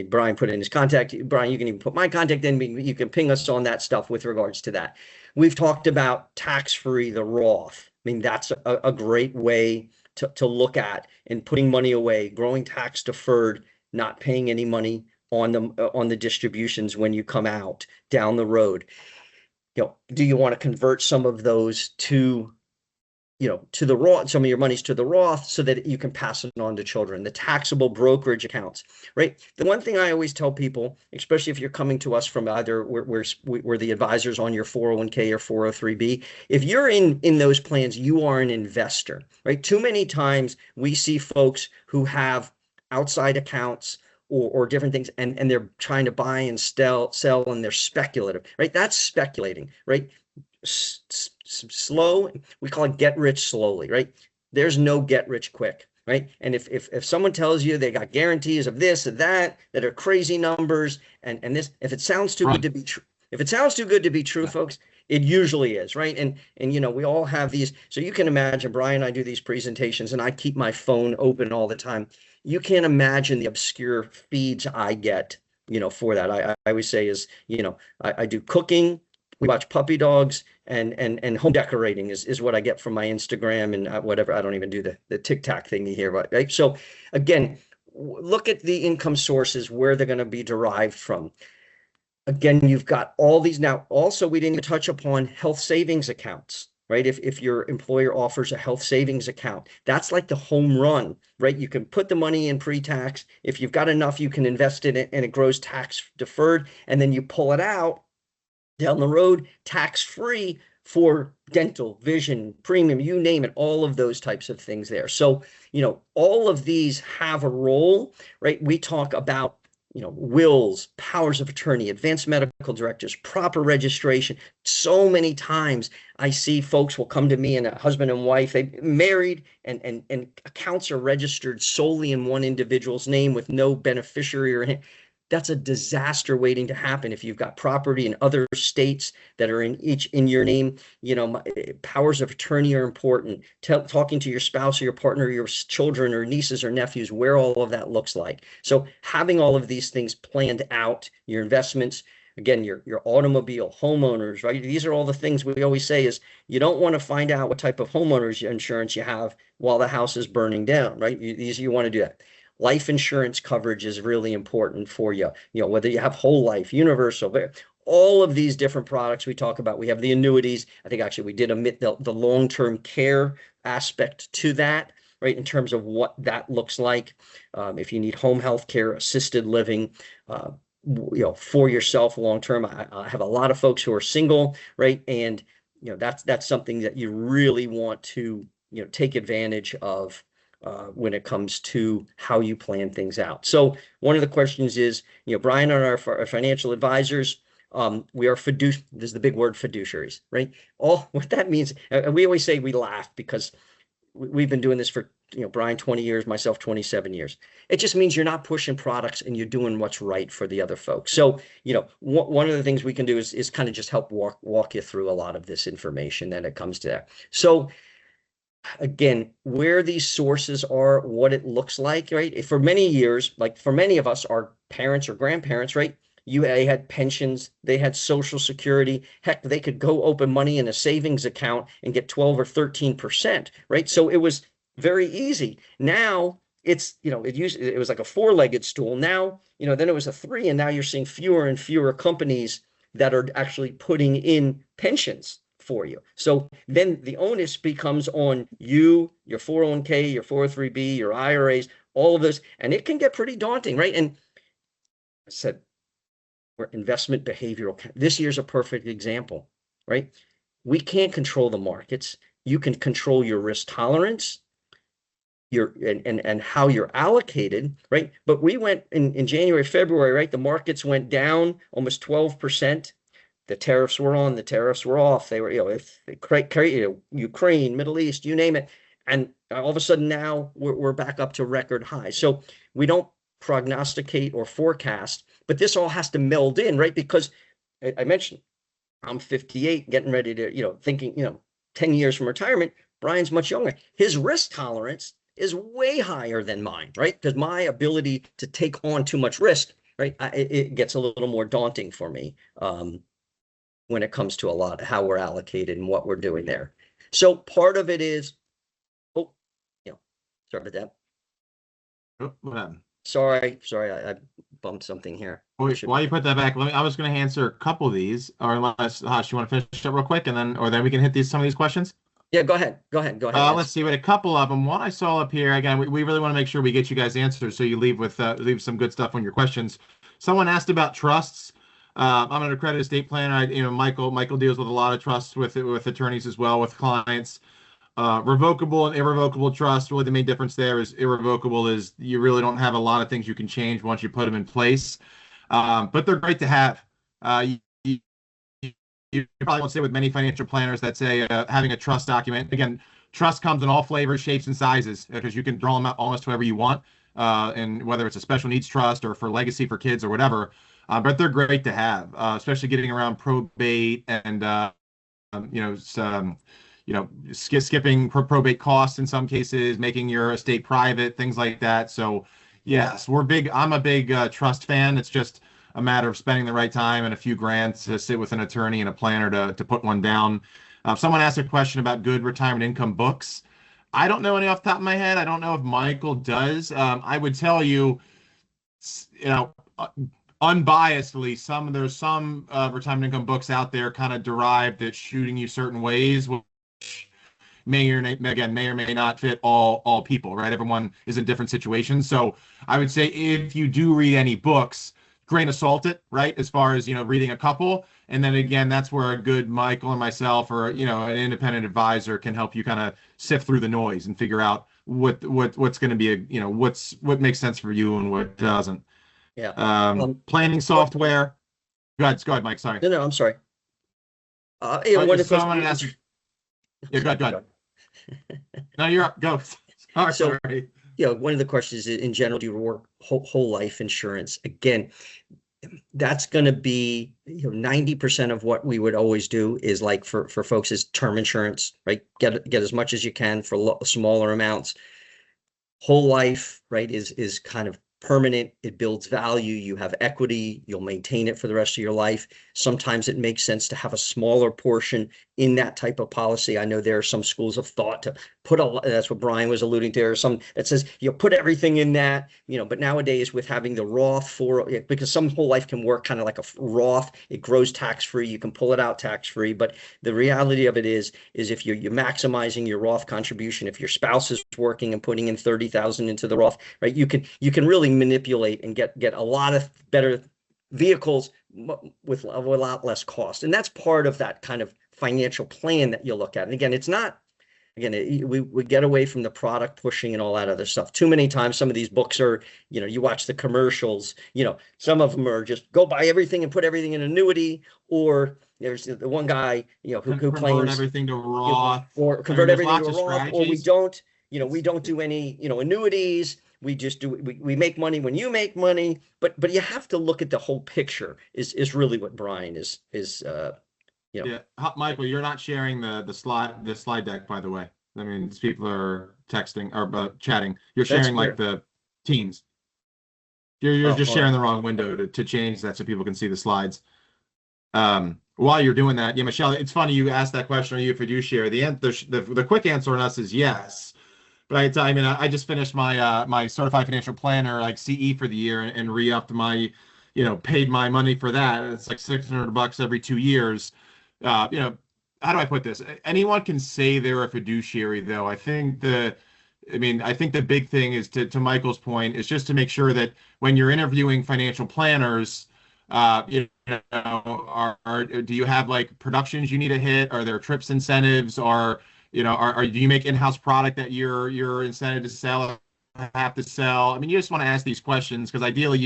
[SPEAKER 2] Brian put in his contact. Brian, you can even put my contact in. You can ping us on that stuff with regards to that. We've talked about tax-free, the Roth. I mean, that's a great way to look at and putting money away, growing tax deferred, not paying any money on the distributions when you come out down the road. Do you want to convert some of those to the Roth, some of your monies to the Roth so that you can pass it on to children, the taxable brokerage accounts, right? The one thing I always tell people, especially if you're coming to us from either we're the advisors on your 401k or 403b, if you're in those plans, you are an investor, right? Too many times we see folks who have outside accounts or different things and they're trying to buy and sell and they're speculative, right? That's speculating, right? Slow, we call it get rich slowly, right? There's no get rich quick, right? And if someone tells you they got guarantees of this or that are crazy numbers, and this, if it sounds too good
[SPEAKER 1] Run.
[SPEAKER 2] to be true, if it sounds too good to be true, folks, it usually is, right? And we all have these. So you can imagine, Brian and I do these presentations, and I keep my phone open all the time. You can't imagine the obscure feeds I get, for that. I always say is, I do cooking, we watch puppy dogs, and home decorating is what I get from my Instagram and whatever. I don't even do the TikTok thingy here, but right. So again, look at the income sources where they're going to be derived from. Again, you've got all these now. Also, we didn't even touch upon health savings accounts, right? If your employer offers a health savings account, that's like the home run, right? You can put the money in pre-tax. If you've got enough, you can invest in it and it grows tax deferred. And then you pull it out down the road, tax free for dental, vision, premium, you name it, all of those types of things there. So, all of these have a role, right? We talk about wills, powers of attorney, advanced medical directives, proper registration. So many times I see folks will come to me, and a husband and wife, they married, and accounts are registered solely in one individual's name with no beneficiary or that's a disaster waiting to happen if you've got property in other states that are in your name. Powers of attorney are important. Talking to your spouse or your partner, your children or nieces or nephews, where all of that looks like. So having all of these things planned out, your investments, again, your automobile, homeowners, right? These are all the things we always say is you don't want to find out what type of homeowners insurance you have while the house is burning down, right? You want to do that. Life insurance coverage is really important for you. Whether you have whole life, universal, all of these different products we talk about. We have the annuities. I think actually we did omit the long-term care aspect to that, right? In terms of what that looks like. If you need home health care, assisted living, for yourself long-term. I have a lot of folks who are single, right? And, that's something that you really want to, take advantage of when it comes to how you plan things out. So one of the questions is, Brian and our financial advisors, we are this is the big word, fiduciaries, right? All what that means, we always say we laugh because we've been doing this for, Brian, 20 years, myself, 27 years. It just means you're not pushing products and you're doing what's right for the other folks. So, one of the things we can do is kind of just help walk you through a lot of this information that it comes to that. So again, where these sources are, what it looks like, right? For many years, like for many of us, our parents or grandparents, right? They had pensions, they had Social Security. Heck, they could go open money in a savings account and get 12 or 13%, right? So it was very easy. Now it was like a four-legged stool. Now, then it was a three, and now you're seeing fewer and fewer companies that are actually putting in pensions for you. So then the onus becomes on you, your 401k, your 403b, your IRAs, all of this, and it can get pretty daunting, right? And I said, we're investment behavioral. This year's a perfect example, right? We can't control the markets. You can control your risk tolerance, and how you're allocated, right? But we went in January, February, right? The markets went down almost 12%. The tariffs were on, the tariffs were off. They were, if Ukraine, Middle East, you name it. And all of a sudden now we're back up to record highs. So we don't prognosticate or forecast, but this all has to meld in, right? Because I mentioned I'm 58, getting ready to, thinking, 10 years from retirement. Brian's much younger. His risk tolerance is way higher than mine, right? Because my ability to take on too much risk, right? It gets a little more daunting for me. When it comes to a lot of how we're allocated and what we're doing there. So part of it is, sorry about that.
[SPEAKER 1] Oh, what happened?
[SPEAKER 2] Sorry, I bumped something here.
[SPEAKER 1] While you put that back, I was going to answer a couple of these, or unless Hush, you want to finish up real quick, and then we can hit some of these questions.
[SPEAKER 2] Yeah, go ahead.
[SPEAKER 1] Let's see. What a couple of them. One I saw up here. Again, we really want to make sure we get you guys answers, so you leave some good stuff on your questions. Someone asked about trusts. I'm an accredited estate planner. Michael deals with a lot of trusts with attorneys as well, with clients. Revocable and irrevocable trust. Really, the main difference there is irrevocable is you really don't have a lot of things you can change once you put them in place. But they're great to have. You probably won't say with many financial planners that say having a trust document. Again, trust comes in all flavors, shapes, and sizes because you can draw them out almost however you want. And whether it's a special needs trust or for legacy for kids or whatever. But they're great to have, especially getting around probate and skipping probate costs in some cases, making your estate private, things like that. So yes, I'm a big trust fan. It's just a matter of spending the right time and a few grand to sit with an attorney and a planner to put one down. Someone asked a question about good retirement income books. I don't know any off the top of my head. I don't know if Michael does. I would tell you, unbiasedly, there's some retirement income books out there kind of derived at shooting you certain ways, which may or may not fit all people, right? Everyone is in different situations. So I would say if you do read any books, grain of salt it, right? As far as, reading a couple. And then again, that's where a good Michael and myself or, an independent advisor can help you kind of sift through the noise and figure out what's going to be what makes sense for you and what doesn't.
[SPEAKER 2] Yeah.
[SPEAKER 1] Planning
[SPEAKER 2] What?
[SPEAKER 1] software. Go ahead, Mike. Sorry.
[SPEAKER 2] No, I'm sorry. Yeah, one of the
[SPEAKER 1] Someone
[SPEAKER 2] questions.
[SPEAKER 1] asked. Yeah, go ahead. No, you're up. Go. Oh,
[SPEAKER 2] So,
[SPEAKER 1] sorry.
[SPEAKER 2] one of the questions is, in general, do you work whole life insurance? Again, that's going to be 90% of what we would always do is like for folks is term insurance, right? Get as much as you can for smaller amounts. Whole life, right, is kind of permanent. It builds value. You have equity. You'll maintain it for the rest of your life. Sometimes it makes sense to have a smaller portion in that type of policy. I know there are some schools of thought to put that's what Brian was alluding to, or some that says put everything in that, but nowadays with having the Roth because some whole life can work kind of like a Roth, it grows tax free. You can pull it out tax free. But the reality of it is if you're maximizing your Roth contribution, if your spouse is working and putting in 30,000 into the Roth, right, you can really manipulate and get a lot of better vehicles with a lot less cost. And that's part of that kind of financial plan that you look at. And again, it's not, we get away from the product pushing and all that other stuff. Too many times, some of these books are, you watch the commercials, some of them are just go buy everything and put everything in annuity, or there's the one guy, who claims
[SPEAKER 1] everything to Roth,
[SPEAKER 2] or convert everything to Roth, or we don't do any, annuities. We just do, we make money when you make money, but you have to look at the whole picture is really what Brian is.
[SPEAKER 1] Yeah, Michael, you're not sharing the slide deck, by the way. I mean, people are texting or chatting. You're sharing like the Teams. You're just sharing the wrong window to change that so people can see the slides. While you're doing that, Michelle, it's funny you asked that question. Are you a fiduciary? The quick answer on us is yes. But I just finished my my certified financial planner like CE for the year and re-upped my, paid my money for that. It's like $600 every 2 years. How do I put this? Anyone can say they're a fiduciary, though. I think the big thing is to Michael's point is just to make sure that when you're interviewing financial planners, do you have like productions you need to hit? Are there trips incentives? Or do you make in-house product that you're incented to sell, have to sell? I mean, you just want to ask these questions because ideally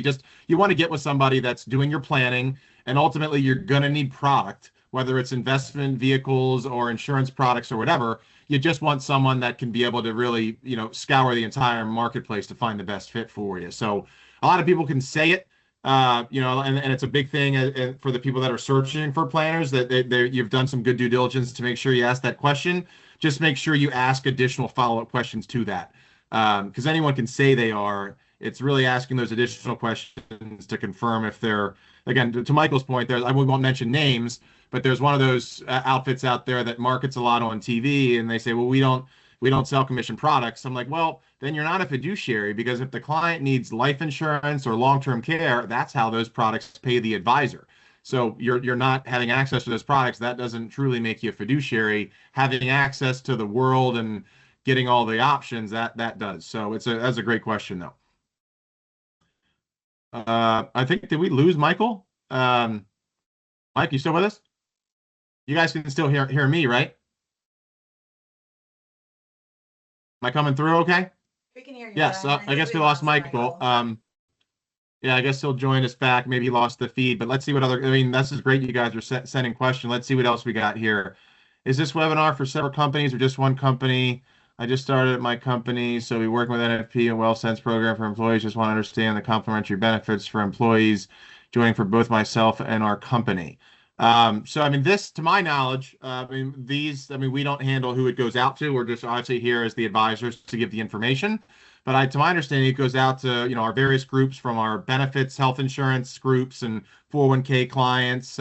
[SPEAKER 1] you want to get with somebody that's doing your planning, and ultimately you're gonna need product, whether it's investment vehicles or insurance products or whatever. You just want someone that can be able to really, scour the entire marketplace to find the best fit for you. So a lot of people can say it, and it's a big thing for the people that are searching for planners that you've done some good due diligence to make sure you ask that question. Just make sure you ask additional follow-up questions to that, because anyone can say they are. It's really asking those additional questions to confirm if they're, again, to Michael's point, I won't mention names, but there's one of those outfits out there that markets a lot on TV, and they say, well, we don't sell commission products. I'm like, well, then you're not a fiduciary, because if the client needs life insurance or long-term care, that's how those products pay the advisor. So you're not having access to those products. That doesn't truly make you a fiduciary. Having access to the world and getting all the options, that does. So that's a great question, though. I think, did we lose Michael? Mike, you still with us? You guys can still hear me, right? Am I coming through okay?
[SPEAKER 3] We can hear you.
[SPEAKER 1] Yes, I guess we lost Michael. Yeah, I guess he'll join us back. Maybe he lost the feed, but let's see what this is great. You guys are sending questions. Let's see what else we got here. Is this webinar for several companies or just one company? I just started at my company, so we work with NFP and WellSense program for employees. Just want to understand the complementary benefits for employees joining for both myself and our company. So this, to my knowledge, we don't handle who it goes out to. We're just obviously here as the advisors to give the information. But to my understanding, it goes out to our various groups, from our benefits, health insurance groups, and 401k clients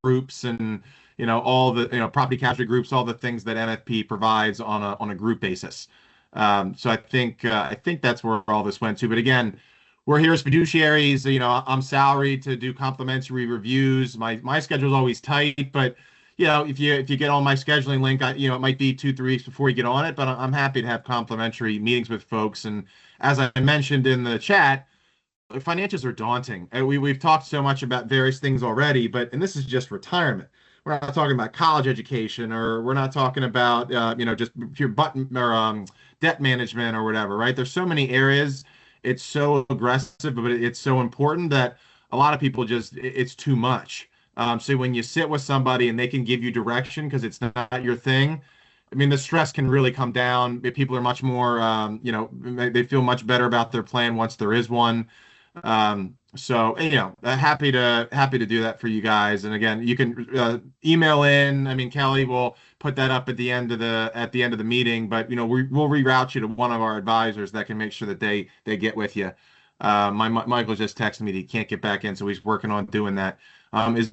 [SPEAKER 1] groups, and all the property casualty groups, all the things that NFP provides on a group basis. So I think that's where all this went to. But again, we're here as fiduciaries. I'm salaried to do complimentary reviews. My schedule is always tight, but if you get on my scheduling link, it might be 2, 3 weeks before you get on it, but I'm happy to have complimentary meetings with folks. And as I mentioned in the chat, financials are daunting. We've talked so much about various things already, and this is just retirement. We're not talking about college education, or we're not talking about just pure button or debt management or whatever, right? There's so many areas. It's so aggressive, but it's so important that a lot of people it's too much. So when you sit with somebody and they can give you direction because it's not your thing, I mean, the stress can really come down. People are much more, they feel much better about their plan once there is one. Happy to do that for you guys. And again, you can email in. I mean, Kelly will put that up at the end of the meeting, but we'll reroute you to one of our advisors that can make sure that they get with you. Michael just texted me that he can't get back in, so he's working on doing that. Is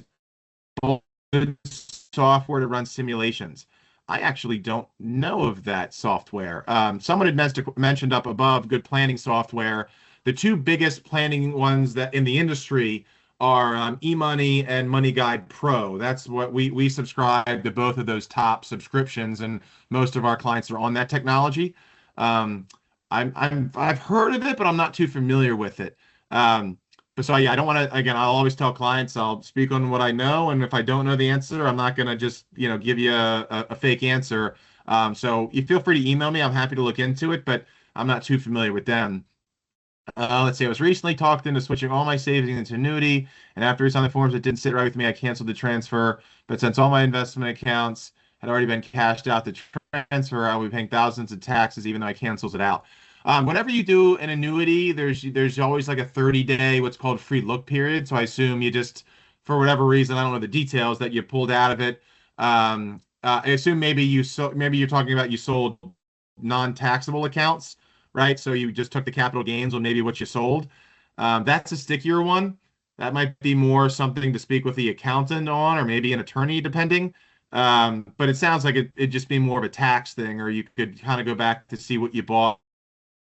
[SPEAKER 1] good software to run simulations? I actually don't know of that software. Someone had mentioned up above good planning software. The two biggest planning ones that in the industry are eMoney and Money Guide Pro. That's what we subscribe to, both of those top subscriptions, and most of our clients are on that technology. Um, I've heard of it, but I'm not too familiar with it. But so yeah, I don't want to. Again, I'll always tell clients I'll speak on what I know, and if I don't know the answer, I'm not going to just give you a fake answer. So you feel free to email me. I'm happy to look into it, but I'm not too familiar with them. Let's see. I was recently talked into switching all my savings into annuity, and after we signed the forms, it didn't sit right with me. I canceled the transfer, but since all my investment accounts had already been cashed out, the transfer, I'll be paying thousands of taxes, even though I cancels it out. Whenever you do an annuity, there's always like a 30-day what's called free look period. So I assume you just, for whatever reason, I don't know the details, that you pulled out of it. I assume maybe you're talking about you sold non-taxable accounts, right? So you just took the capital gains on maybe what you sold. That's a stickier one. That might be more something to speak with the accountant on, or maybe an attorney, depending. But it sounds like it'd just be more of a tax thing, or you could kind of go back to see what you bought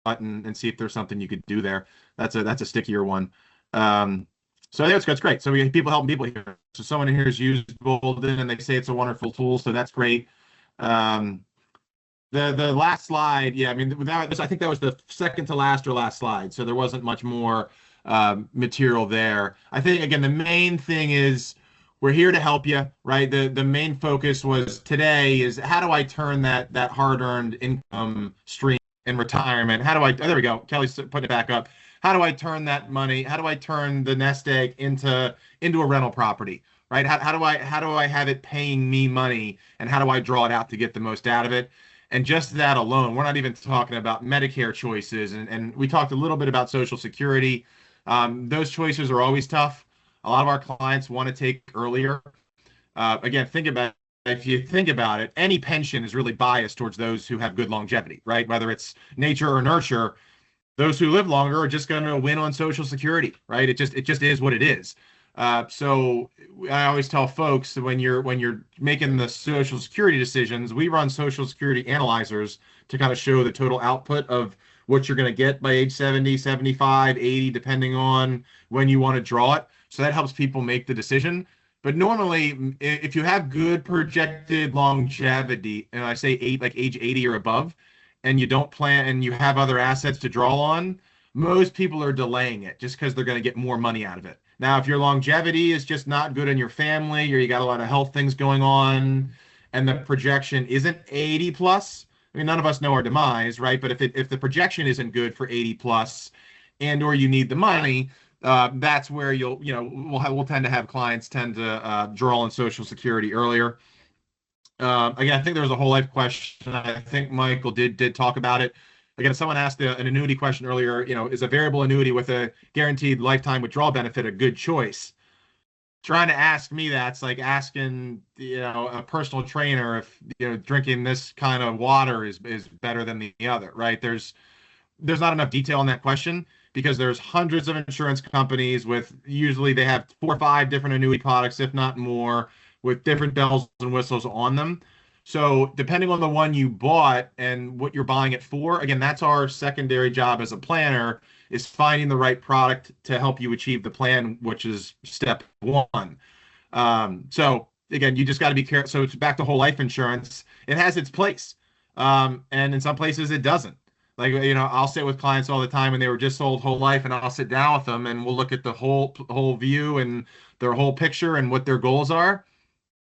[SPEAKER 1] and see if there's something you could do there. That's a stickier one. So I think that's great. So we have people helping people here. So someone here has used Bolden and they say it's a wonderful tool. So that's great. Um, the last slide, yeah, I mean, I think that was the second to last or last slide. So there wasn't much more material there. I think again, the main thing is we're here to help you, right? The main focus was today is how do I turn that hard-earned income stream in retirement? How do I? Oh, there we go. Kelly's putting it back up. How do I turn that money? How do I turn the nest egg into a rental property? Right? How do I have it paying me money, and how do I draw it out to get the most out of it? And just that alone, we're not even talking about Medicare choices. And we talked a little bit about Social Security. Those choices are always tough. A lot of our clients want to take earlier. Again, if you think about it, any pension is really biased towards those who have good longevity, right? Whether it's nature or nurture, those who live longer are just going to win on Social Security, right? It just is what it is. So I always tell folks that when you're making the Social Security decisions, we run Social Security analyzers to kind of show the total output of what you're going to get by age 70, 75, 80, depending on when you want to draw it. So that helps people make the decision. But normally, if you have good projected longevity, and I say like age 80 or above, and you don't plan and you have other assets to draw on, most people are delaying it just because they're going to get more money out of it. Now, if your longevity is just not good in your family, or you got a lot of health things going on, and the projection isn't 80 plus, I mean, none of us know our demise, right? But if the projection isn't good for 80 plus, and or you need the money, that's where we'll tend to have clients tend to draw on Social Security earlier. Again, I think there was a whole life question. I think Michael did talk about it. Again, someone asked an annuity question earlier. Is a variable annuity with a guaranteed lifetime withdrawal benefit a good choice? Trying to ask me that's like asking a personal trainer if drinking this kind of water is better than the other, right? There's not enough detail in that question because there's hundreds of insurance companies with usually they have 4 or 5 different annuity products, if not more, with different bells and whistles on them. So depending on the one you bought and what you're buying it for, again, that's our secondary job as a planner, is finding the right product to help you achieve the plan, which is step one. So again, you just got to be careful. So it's back to whole life insurance. It has its place. And in some places it doesn't. Like, I'll sit with clients all the time and they were just sold whole life, and I'll sit down with them and we'll look at the whole view and their whole picture and what their goals are.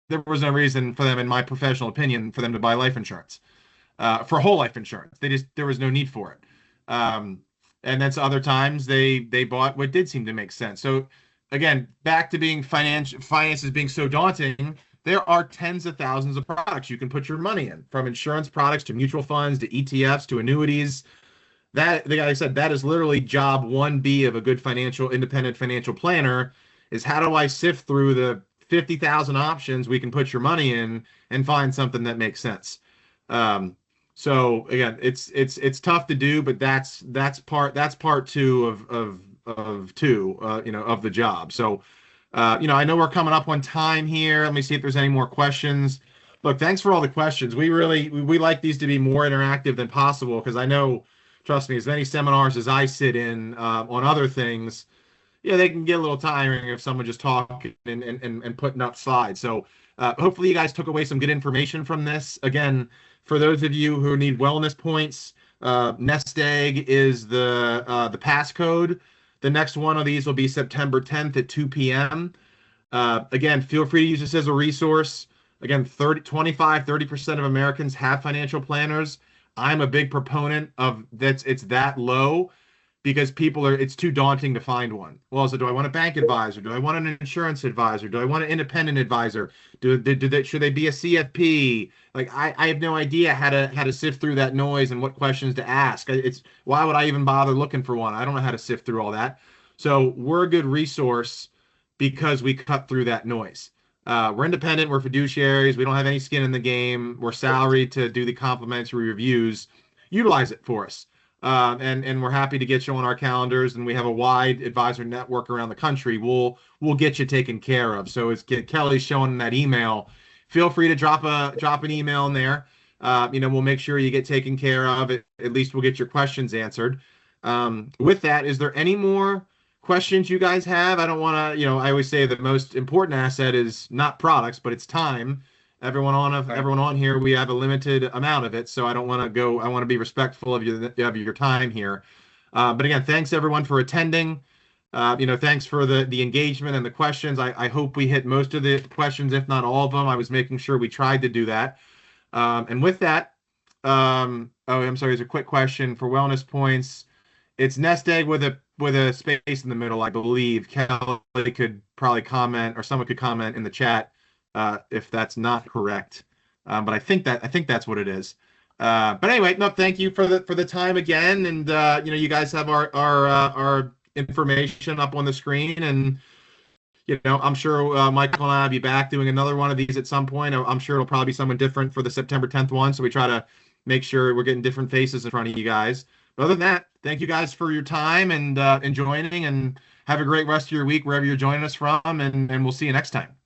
[SPEAKER 1] There was no reason for them, in my professional opinion, for them to buy life insurance, for whole life insurance. There was no need for it. Um, and then other times they bought what did seem to make sense. So again, back to being finances being so daunting, there are tens of thousands of products you can put your money in, from insurance products to mutual funds to ETFs to annuities. Like I said, that is literally job 1B of a good independent financial planner, is how do I sift through the 50,000 options we can put your money in and find something that makes sense. So again, it's tough to do, but that's part two of two, of the job. So, I know we're coming up on time here. Let me see if there's any more questions. Look, thanks for all the questions. We like these to be more interactive than possible, because I know, trust me, as many seminars as I sit in on other things, yeah, they can get a little tiring if someone just talking and putting up slides. So hopefully you guys took away some good information from this. Again, for those of you who need wellness points, Nest Egg is the passcode. The next one of these will be September 10th at 2 p.m. Again, feel free to use this as a resource. Again, 30% of Americans have financial planners. I'm a big proponent of that. It's that low because it's too daunting to find one. Well, so do I want a bank advisor? Do I want an insurance advisor? Do I want an independent advisor? Should they be a CFP? Like, I have no idea how to sift through that noise and what questions to ask. Why would I even bother looking for one? I don't know how to sift through all that. So we're a good resource because we cut through that noise. We're independent. We're fiduciaries. We don't have any skin in the game. We're salaried to do the complimentary reviews. Utilize it for us. And we're happy to get you on our calendars, and we have a wide advisor network around the country. We'll get you taken care of. So as Kelly's showing in that email, feel free to drop an email in there. We'll make sure you get taken care of. At least we'll get your questions answered. With that, is there any more questions you guys have? I don't want to, I always say the most important asset is not products, but it's time. Everyone on here, we have a limited amount of it, so I don't want to go. I want to be respectful of your time here. But again, thanks everyone for attending. Thanks for the engagement and the questions. I hope we hit most of the questions, if not all of them. I was making sure we tried to do that. And with that, I'm sorry. There's a quick question for wellness points. It's Nest Egg with a space in the middle, I believe. Kelly could probably comment, or someone could comment in the chat if that's not correct. But I think that's what it is. But anyway, no, thank you for the time again, and you guys have our information up on the screen, and I'm sure Michael and I'll be back doing another one of these at some point. I'm sure it'll probably be someone different for the September 10th one, so we try to make sure we're getting different faces in front of you guys. But other than that, thank you guys for your time and joining, and have a great rest of your week wherever you're joining us from, and we'll see you next time.